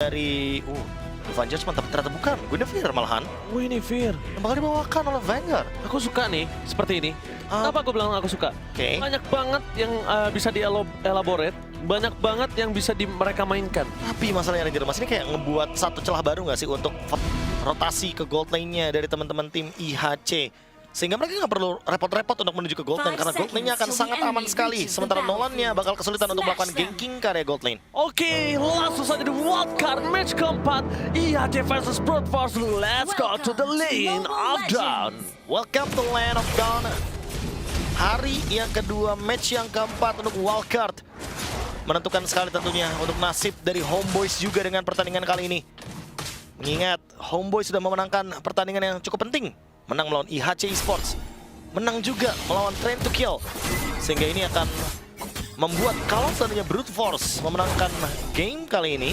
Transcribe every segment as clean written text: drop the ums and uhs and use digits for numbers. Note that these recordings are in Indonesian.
dari Dufan Judgment, tapi ternyata bukan. Guinevere malahan. Guinevere. Yang bakal dibawakan oleh Vanguard. Aku suka nih, seperti ini. Kenapa aku bilang aku suka? Oke. Banyak banget yang bisa di-elaborate, banyak banget yang bisa mereka mainkan. Tapi masalahnya Ranger Mas ini kayak ngebuat satu celah baru nggak sih untuk rotasi ke gold lane-nya dari teman-teman tim IHC. Sehingga mereka nggak perlu repot-repot untuk menuju ke gold lane karena gold lane-nya akan sangat aman sekali. Sementara Nolan-nya bakal kesulitan untuk melakukan ganking ke area gold lane. Oke, langsung saja di wildcard match keempat IHC versus Brute Force. Let's go to the lane of Dawn. Welcome to Land of Dawn. Hari yang kedua, match yang keempat untuk wildcard. Menentukan sekali tentunya untuk nasib dari Homeboyz juga dengan pertandingan kali ini. Mengingat Homeboyz sudah memenangkan pertandingan yang cukup penting. Menang melawan IHC Esports. Menang juga melawan Train to Kill. Sehingga ini akan membuat kalau seandainya Brute Force memenangkan game kali ini,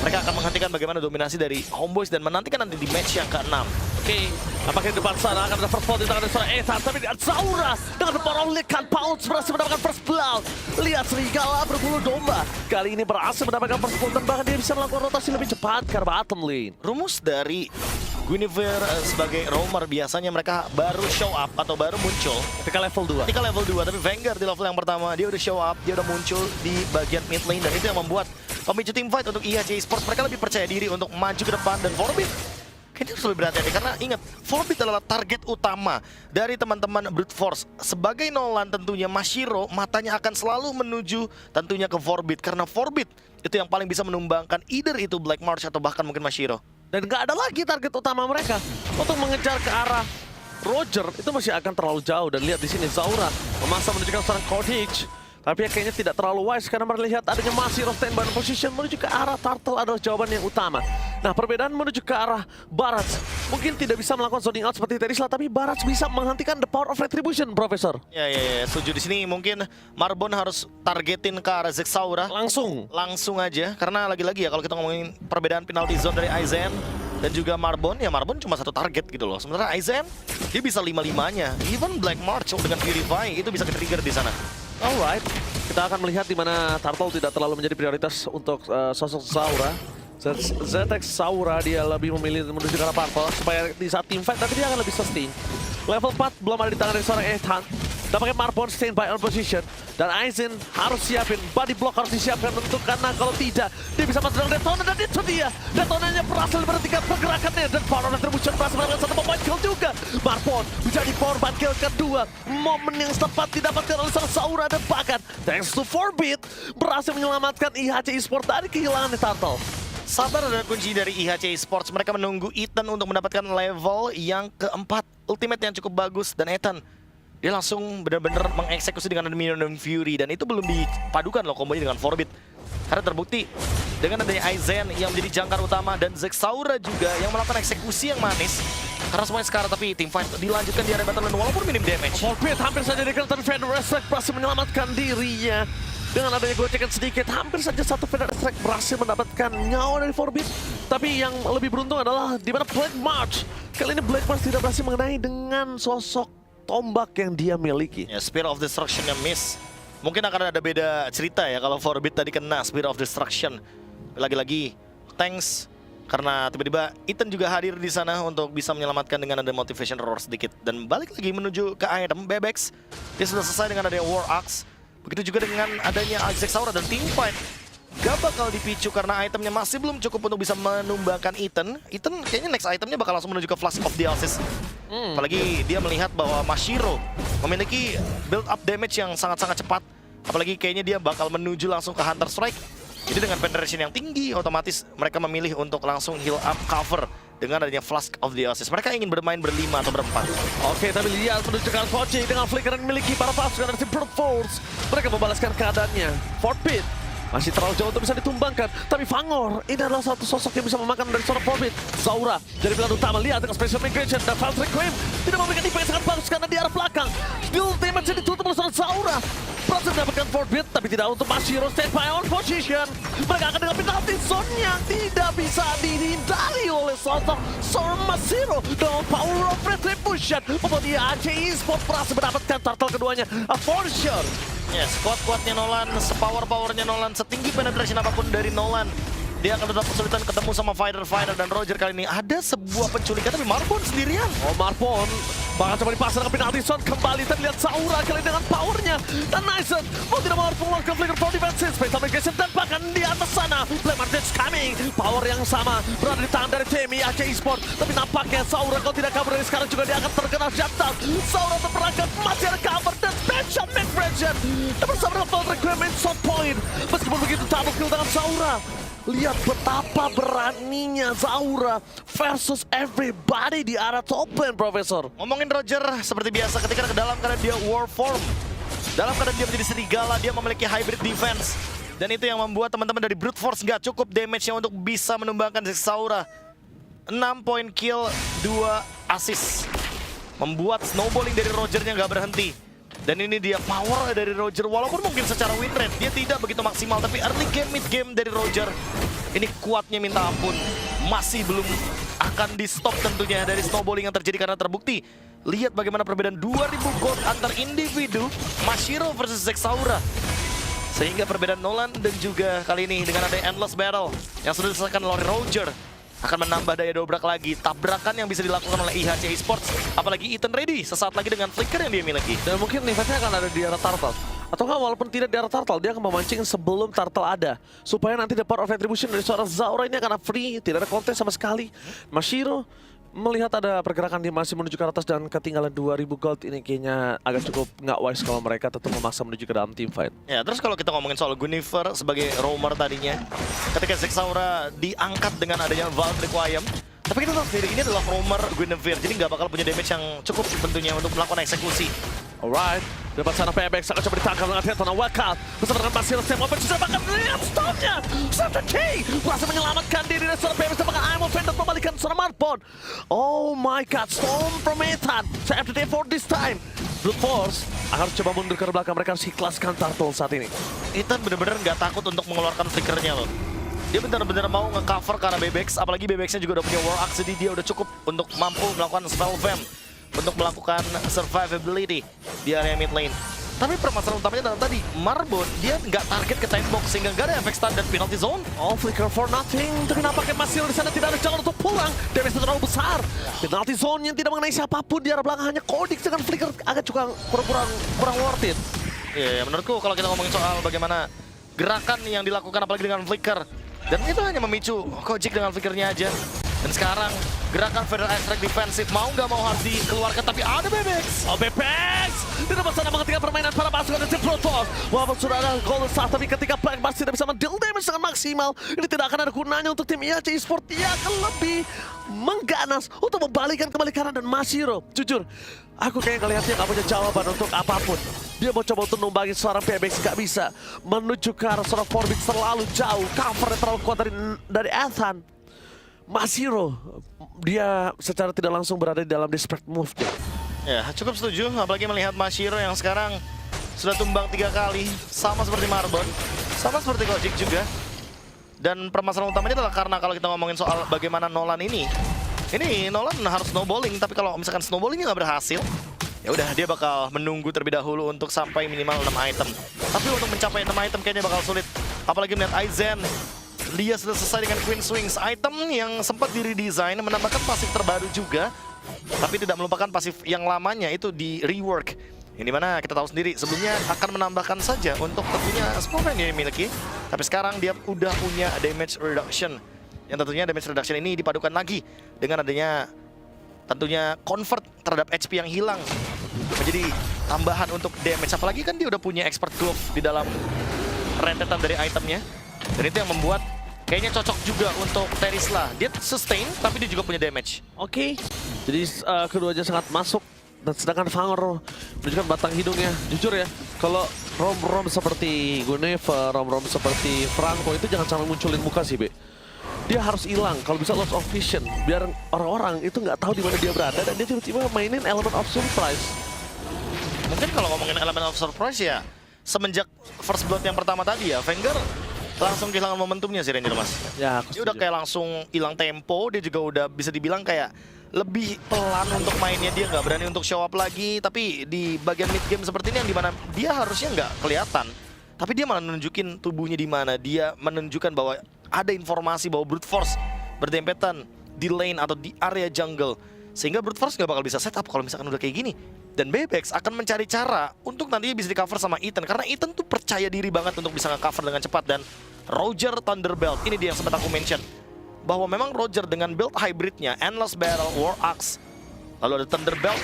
mereka akan menghentikan bagaimana dominasi dari Homeboyz dan menantikan nanti di match yang ke-6. Oke, apakah di depan sana akan ada first blood di tangan dari seorang Ethan, tapi lihat Zaura dengan the power of Likan Pounce berhasil mendapatkan first blood. Lihat Serigala berbulu domba, kali ini berhasil mendapatkan first blood dan bahkan dia bisa melakukan rotasi lebih cepat ke bottom lane. Rumus dari Guinevere sebagai roamer biasanya mereka baru show up atau baru muncul Ketika level 2. ketika level 2, tapi Vanguard di level yang pertama dia udah show up, dia udah muncul di bagian mid lane dan itu yang membuat pemicu team fight untuk IHC Esports mereka lebih percaya diri untuk maju ke depan. Dan Forbid kayaknya harus lebih berhati-hati karena ingat, Forbid adalah target utama dari teman-teman Brute Force. Sebagai Nolan tentunya Mashiro matanya akan selalu menuju tentunya ke Forbid karena Forbid itu yang paling bisa menumbangkan either itu Black March atau bahkan mungkin Mashiro. Dan nggak ada lagi target utama mereka untuk mengejar ke arah Roger, itu masih akan terlalu jauh. Dan lihat di sini Zaura memaksa menuju ke seorang Cottage, tapi ya kayaknya tidak terlalu wise karena melihat adanya masih standby position menuju ke arah Turtle adalah jawaban yang utama. Nah, perbedaan menuju ke arah Barats mungkin tidak bisa melakukan zoning out seperti Terisla, tapi Barats bisa menghentikan the power of retribution, Profesor. Ya, setuju. Di sini mungkin Marbon harus targetin ke arah Zexaura langsung aja karena lagi-lagi ya kalau kita ngomongin perbedaan penalty zone dari Aizen dan juga Marbon, ya Marbon cuma satu target gitu loh. Sementara Aizen dia bisa 5-5-nya. Even Black March dengan Purify itu bisa ke-trigger di sana. Alright, kita akan melihat di mana Turtle tidak terlalu menjadi prioritas untuk sosok Zaura. ZX Zaura dia lebih memilih menuju ke arah purple supaya di saat team fight nanti dia akan lebih sustain. Level 4 belum ada di tangan dari seorang Ethan. Dapatnya Marbon standby on position. Dan Aizen harus siapin, body block harus disiapkan untuk karena kalau tidak dia bisa masuk dengan Detona dan itu dia. Detonanya berhasil berhentikan pergerakannya dan power retribution berhasil mendapatkan satu pemain kill juga. Marbon menjadi korban kill kedua. Momen yang tepat didapatkan oleh seorang Zaura dan bahkan thanks to Forbid berhasil menyelamatkan IHC Esports dari kehilangan Turtle. Sabar adalah kunci dari IHC Esports. Mereka menunggu Ethan untuk mendapatkan level yang keempat. Ultimate yang cukup bagus dan Ethan dia langsung benar-benar mengeksekusi dengan Minion dan Fury dan itu belum dipadukan loh kombonya dengan Forbid. Karena terbukti dengan adanya Aizen yang menjadi jangkar utama dan Zexaura juga yang melakukan eksekusi yang manis. Karena semuanya sekarang tapi team fight dilanjutkan di area battle walaupun minim damage. Forbid hampir saja dikenal tapi Fender Strike berhasil menyelamatkan dirinya. Dengan adanya gocekan sedikit, hampir saja satu Fender Strike berhasil mendapatkan nyawa dari Forbid. Tapi yang lebih beruntung adalah di mana Black March. Kali ini Black March tidak berhasil mengenai dengan sosok tombak yang dia miliki. Ya, Spear of Destruction yang miss. Mungkin akan ada beda cerita ya kalau Forbid tadi kena Spear of Destruction. Lagi-lagi thanks karena tiba-tiba Ethan juga hadir di sana untuk bisa menyelamatkan dengan ada motivation roar sedikit. Dan balik lagi menuju ke item Bebex. Dia sudah selesai dengan adanya War Axe. Begitu juga dengan adanya Zexaura dan team fight. Gak bakal dipicu karena itemnya masih belum cukup untuk bisa menumbangkan Ethan. Ethan kayaknya next itemnya bakal langsung menuju ke Flash of Dialysis. Apalagi dia melihat bahwa Mashiro memiliki build up damage yang sangat-sangat cepat. Apalagi kayaknya dia bakal menuju langsung ke Hunter Strike. Jadi dengan penetration yang tinggi, otomatis mereka memilih untuk langsung heal up cover dengan adanya Flask of the Oasis. Mereka ingin bermain berlima atau berempat. Oke, tapi lihat menuju ke Kochi dengan flicker yang memiliki para pasukan dari tim Brute Force. Mereka membalaskan keadaannya. Forbid masih terlalu jauh untuk bisa ditumbangkan. Tapi Fangor, ini adalah satu sosok yang bisa memakan dari seorang Forbid. Zaura jadi pilihan utama. Lihat dengan Special Migration dan Fast Requiem tidak memberikan impact yang sangat bagus karena di arah belakang. Skill damage ditutup oleh seorang Zaura. Berhasil mendapatkan Forbid, tapi tidak untuk Mashiro standby on position. Mereka akan dengan penalty zone yang tidak bisa dihindari oleh sosok seorang Mashiro. Dengan power of retribution membuat IHC Esports berhasil mendapatkan turtle keduanya. For sure. Ya, squad-squadnya Nolan, sepower-powernya Nolan, setinggi penetration apapun dari Nolan. Dia akan tetap kesulitan ketemu sama fighter-fighter, dan Roger kali ini ada sebuah penculikan tapi Marbon sendirian. Oh, Marbon bakal coba dipasang ke penalti zone kembali. Terlihat Saura kali ini dengan powernya. Dan Nyson mau tidak mau harus mengeluarkan flicker from defensive space obligation, dan bahkan di atas sana Flame Archage coming. Power yang sama berada di tangan dari tim IHC Esports. Tapi nampaknya Saura kalau tidak kabur dari sekarang juga dia akan terkena shutdown. Saura terperangkap, masih ada cover dan special mid-range. Dan bersama dengan Full Requirement shot point. Meskipun begitu double kill dengan Saura. Lihat betapa beraninya Saura versus everybody di area top lane, Profesor. Ngomongin Roger, seperti biasa ketika ke dalam keadaan dia war form. Dalam keadaan dia menjadi serigala, dia memiliki hybrid defense. Dan itu yang membuat teman-teman dari Brute Force nggak cukup damage-nya untuk bisa menumbangkan Saura. 6 poin kill, 2 assist. Membuat snowballing dari Rogernya nggak berhenti. Dan ini dia power dari Roger, walaupun mungkin secara win rate dia tidak begitu maksimal, tapi early game, mid game dari Roger ini kuatnya minta ampun. Masih belum akan di stop tentunya dari snowballing yang terjadi karena terbukti. Lihat bagaimana perbedaan 2000 gold antar individu Mashiro versus Zexaura. Sehingga perbedaan Nolan dan juga kali ini dengan ada Endless Battle yang sudah diselesaikan oleh Roger akan menambah daya dobrak lagi tabrakan yang bisa dilakukan oleh IHC Esports. Apalagi Ethan ready sesaat lagi dengan flicker yang dia miliki. Dan mungkin eventnya akan ada di area Turtle. Atau enggak, walaupun tidak di area Turtle, dia akan memancing sebelum Turtle ada. Supaya nanti the power of retribution dari seorang Saura ini akan free, tidak ada konten sama sekali. Mashiro melihat ada pergerakan dia masih menuju ke atas dan ketinggalan 2000 gold, ini kayaknya agak cukup nggak wise kalau mereka tetap memaksa menuju ke dalam team fight. Ya, terus kalau kita ngomongin soal Guinevere sebagai roamer tadinya, ketika Zexaura diangkat dengan adanya Valve Requiem, tapi kita tahu sendiri ini adalah roamer Guinevere, jadi nggak bakal punya damage yang cukup tentunya untuk melakukan eksekusi. Alright, dapat sana PBX akan coba ditangkap dengan Titan Wildcard bersama dengan Basil Sam Open sudah bahkan lihat stopnya. Satu K berhasil menyelamatkan diri dari seorang PBX dan bahkan I'm offended membalikan seorang Marbon. Oh my god, Storm from Ethan. Save the day for this time. Brute Force harus coba mundur ke belakang, mereka harus ikhlaskan Turtle saat ini. Ethan bener-bener nggak takut untuk mengeluarkan flickernya loh. Dia benar-benar mau nge-cover karena BBX, apalagi BBX-nya juga udah punya War Axe, jadi dia udah cukup untuk mampu melakukan spell vamp untuk melakukan survivability di area mid lane. Tapi permasalahan utamanya adalah tadi Marbon dia nggak target ke time box sehingga nggak ada efek stun dan penalty zone. Oh, flicker for nothing. Tapi nampaknya masih di sana tidak ada jalan untuk pulang. Damage terlalu besar. Penalty zone yang tidak mengenai siapapun di arah belakang, hanya Kodix dengan flicker agak juga kurang worth it. Iya, menurutku kalau kita ngomongin soal bagaimana gerakan yang dilakukan apalagi dengan flicker, dan itu hanya memicu Kojic dengan flickernya aja. Dan sekarang gerakan Federal Extract defensif mau nggak mau harus dikeluarkan, tapi ada BBX. Oh, BBX! Di depan sana menghentikan permainan para pasukan dari Brute Force. Walaupun sudah ada Golden Star, tapi ketika Black Bass tidak bisa mendeal damage dengan maksimal, ini tidak akan ada gunanya untuk tim IHC Esports. Dia akan lebih mengganas untuk membalikan kembali kanan dan Mashiro. Jujur, aku kayak ngelihatnya nggak punya jawaban untuk apapun. Dia mau coba untuk numbangin seorang PBX, nggak bisa. Menuju ke arah seorang Forbit terlalu jauh. Covernya terlalu kuat dari Ethan. Mashiro, dia secara tidak langsung berada di dalam desperate move dia. Ya, cukup setuju, apalagi melihat Mashiro yang sekarang sudah tumbang 3 kali, sama seperti Marbon, sama seperti Kojic juga. Dan permasalahan utamanya adalah karena kalau kita ngomongin soal bagaimana Nolan ini Nolan harus snowballing, tapi kalau misalkan snowballingnya nggak berhasil, ya udah dia bakal menunggu terlebih dahulu untuk sampai minimal 6 item. Tapi untuk mencapai 6 item kayaknya bakal sulit, apalagi melihat Aizen. Dia sudah selesai dengan Queen Swings, item yang sempat di-redesign, menambahkan pasif terbaru juga, tapi tidak melupakan pasif yang lamanya itu di rework. Yang dimana kita tahu sendiri sebelumnya akan menambahkan saja untuk tentunya spell yang dia miliki, tapi sekarang dia udah punya damage reduction. Yang tentunya damage reduction ini dipadukan lagi dengan adanya tentunya convert terhadap HP yang hilang menjadi tambahan untuk damage. Apalagi kan dia udah punya expert glove di dalam rentetan dari itemnya, dan itu yang membuat kayaknya cocok juga untuk Terisla. Dia sustain, tapi dia juga punya damage. Oke. Jadi keduanya sangat masuk. Dan sedangkan Fangor menunjukkan batang hidungnya. Jujur ya, kalau rom-rom seperti Guinevere, rom-rom seperti Franco itu jangan sampai munculin muka sih, Be. Dia harus hilang, kalau bisa loss of vision. Biar orang-orang itu nggak tahu di mana dia berada dan dia tiba-tiba mainin element of surprise. Mungkin kalau ngomongin element of surprise ya, semenjak First Blood yang pertama tadi ya, Wenger langsung kehilangan momentumnya sih Ranger, Mas. Ya, dia udah kayak langsung hilang tempo, dia juga udah bisa dibilang kayak lebih pelan untuk mainnya, dia nggak berani untuk show up lagi. Tapi di bagian mid game seperti ini yang dimana dia harusnya nggak kelihatan, tapi dia malah nunjukin tubuhnya di mana, dia menunjukkan bahwa ada informasi bahwa Brute Force berdempetan di lane atau di area jungle. Sehingga Brute Force nggak bakal bisa setup kalau misalkan udah kayak gini. Dan Bebex akan mencari cara untuk nantinya bisa di cover sama Ethan. Karena Ethan tuh percaya diri banget untuk bisa nge-cover dengan cepat. Dan Roger Thunderbelt, ini dia yang sempat aku mention. Bahwa memang Roger dengan build hybridnya, Endless Battle, War Axe, lalu ada Thunderbelt,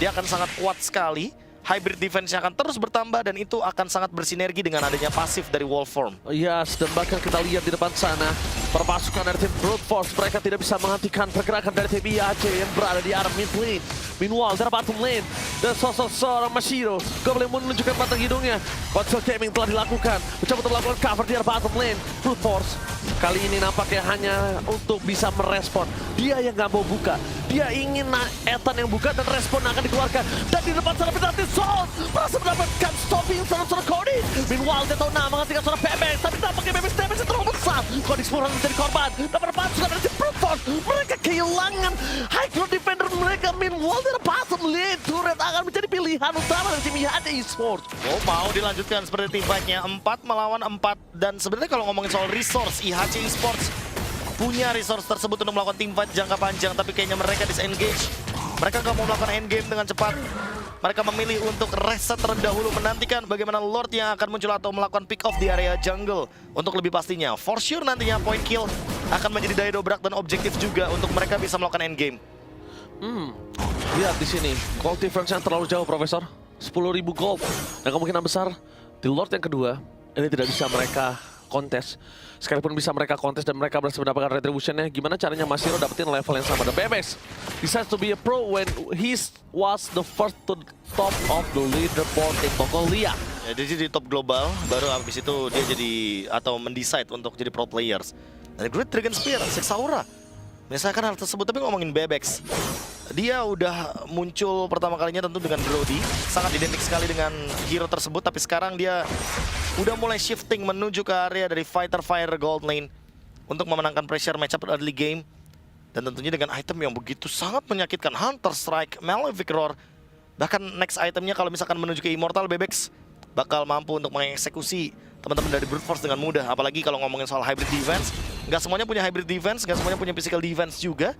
dia akan sangat kuat sekali. Hybrid defense-nya akan terus bertambah dan itu akan sangat bersinergi dengan adanya pasif dari wall form. Yes, dan bahkan kita lihat di depan sana, perpasukan dari tim Brute Force, mereka tidak bisa menghentikan pergerakan dari tim IAC yang berada di arah mid lane. Meanwhile, dari bottom lane, dan sosok seorang Mashiro, Goblin menunjukkan batang hidungnya. Console Gaming telah dilakukan, mencoba untuk melakukan cover di arah bottom lane. Brute Force, kali ini nampaknya hanya untuk bisa merespon. Dia yang nggak mau buka, dia ingin Ethan yang buka dan respon akan dikeluarkan. Dan di depan sana penalti Salt berhasil mendapatkan stopping seorang Cody. Meanwhile, dia tahu menghentikan seorang Bebex, tapi tampaknya Bebex damage terlalu besar. Cody Spurhan menjadi korban, dapat pasukan dari tim Brute Force. Mereka kehilangan high ground defender mereka. Meanwhile, dari bottom lane, turret akan menjadi pilihan utama dari tim IHD Esports. Oh, mau dilanjutkan seperti tim fight-nya 4 melawan 4. Dan sebenarnya kalau ngomongin soal resource, IHC Esports punya resource tersebut untuk melakukan team fight jangka panjang, tapi kayaknya mereka disengage. Mereka nggak mau melakukan endgame dengan cepat. Mereka memilih untuk reset terlebih dahulu, menantikan bagaimana Lord yang akan muncul atau melakukan pick off di area jungle. Untuk lebih pastinya, for sure nantinya point kill akan menjadi daya dobrak dan objektif juga untuk mereka bisa melakukan endgame. Lihat di sini, gold difference yang terlalu jauh, Profesor. 10.000 gold. Dan kemungkinan besar, di Lord yang kedua, ini tidak bisa mereka kontes. Sekalipun bisa mereka kontes dan mereka berhasil mendapatkan retribution-nya, gimana caranya Mashiro dapetin level yang sama? The Bebex decides to be a pro when he was the first to top of the leaderboard in Mongolia. Ya, dia jadi top global, baru habis itu dia jadi atau mendecide untuk jadi pro players. Dari Great Dragon Spear, Sexaura. Misalkan hal tersebut, tapi ngomongin Bebex, dia udah muncul pertama kalinya tentu dengan Brody, sangat identik sekali dengan hero tersebut, tapi sekarang dia udah mulai shifting menuju ke area dari Fighter Fire Gold Lane untuk memenangkan pressure matchup early game. Dan tentunya dengan item yang begitu sangat menyakitkan, Hunter Strike, Malefic Roar. Bahkan next itemnya kalau misalkan menuju ke Immortal, Bebex bakal mampu untuk mengeksekusi teman-teman dari Brute Force dengan mudah. Apalagi kalau ngomongin soal hybrid defense, nggak semuanya punya hybrid defense, nggak semuanya punya physical defense juga.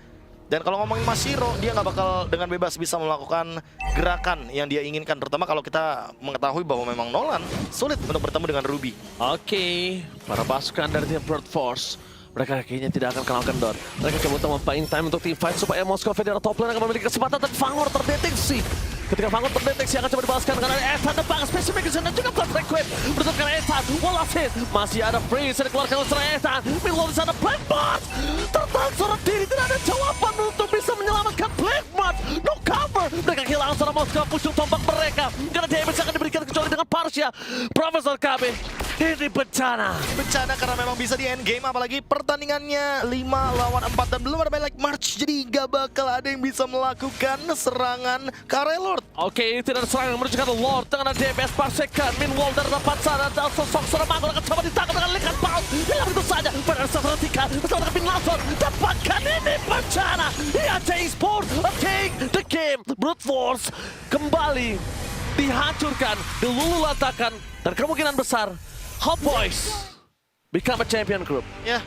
Dan kalau ngomongin Mashiro, dia nggak bakal dengan bebas bisa melakukan gerakan yang dia inginkan. Terutama kalau kita mengetahui bahwa memang Nolan sulit untuk bertemu dengan Ruby. Oke, para pasukan dari tim Brute Force, mereka kayaknya tidak akan kenal kendor. Mereka coba untuk buying time untuk team fight supaya Moskov Federa top lane akan memiliki kesempatan, dan Fangor terdeteksi. Ketika Fangor terdeteksi akan coba dibalaskan karena Ethan depan Specification dan juga Blood Requiem berdasarkan Ethan. Walaupun masih ada freeze yang dikeluarkan oleh seorang Ethan. Meanwhile di sana Blackbot tertahan seorang diri, tidak ada jawaban untuk bisa menyelamatkan Blackbot. No cover, mereka kehilangan seorang Moskov pushing tombak mereka karena damage akan diberikan kecuali dengan Parsia. Profesor KB, ini bencana. Bencana karena memang bisa di endgame, apalagi pertandingannya 5 lawan 4 dan belum ada balik march, jadi gak bakal ada yang bisa melakukan serangan ke area Lord. Oke, tidak ada serangan menuju ke Lord dengan DPS Parsekan. Meanwhile dari depan sana ada sosok seorang Manggol akan coba ditangkap dengan Likan Paul. Hilang itu saja pada saat Tika bersama dengan Bin Lanson. Dapatkan ini bencana. IAC Esports take the game. Brute Force kembali dihancurkan, dilululantakan, dan kemungkinan besar Hot Boys become a champion group. Ya,